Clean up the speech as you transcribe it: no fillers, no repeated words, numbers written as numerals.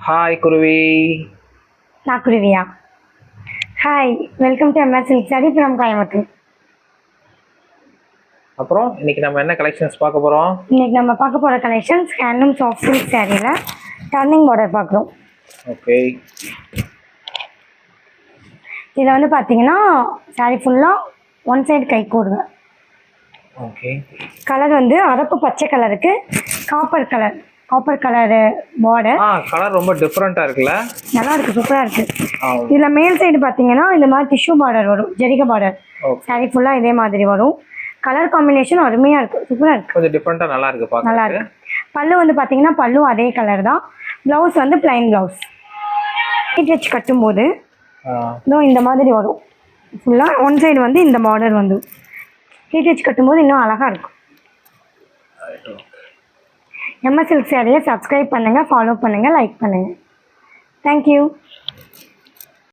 Hi குருவி. நான் குருவியா? Hi, welcome to MS silk saree from Coimbatore. அப்புறம் இன்னைக்கு நம்ம என்ன கலெக்ஷன்ஸ் பார்க்க போகிறோம்? இன்னைக்கு நம்ம பார்க்க போகிற கலெக்ஷன்ஸ் ஹேண்ட்லூம் சாஃப்ட் சில்க் சாரியில் டர்னிங் பார்டர் பார்க்குறோம். ஓகே. இதில் வந்து பார்த்தீங்கன்னா சாரி ஃபுல்லாக ஒன் சைடு கை கூடுங்க. ஓகே. கலர் வந்து அரப்பு பச்சை கலருக்கு காப்பர் கலரு பார்டர். கலர் ரொம்ப டிஃப்ரெண்ட்டாக இருக்குல்ல? நல்லா இருக்குது, சூப்பராக இருக்குது. இதில் மேல் சைடு பார்த்தீங்கன்னா இந்த மாதிரி டிஷ்யூ பார்டர் வரும், ஜெரிகை பார்டர். சாரி ஃபுல்லாக இதே மாதிரி வரும். கலர் காம்பினேஷன் அருமையாக இருக்குது, சூப்பராக இருக்குது. கொஞ்சம் டிஃப்ரெண்ட்டாக நல்லா இருக்குது, பார்க்க நல்லா இருக்குது. பல்லு வந்து பார்த்தீங்கன்னா பல்லு அதே கலர் தான். ப்ளவுஸ் வந்து பிளைன் ப்ளவுஸ். ஹீட் வச்சு கட்டும்போது இன்னும் இந்த மாதிரி வரும். ஃபுல்லாக ஒன் சைடு வந்து இந்த பார்டர் வந்து ஹீட் வச்சு கட்டும்போது இன்னும் அழகாக இருக்கும். எம்எஸ் சில்க் சாரியை சப்ஸ்கிரைப் பண்ணுங்கள், ஃபாலோ பண்ணுங்கள், லைக் பண்ணுங்கள். தேங்க்யூ.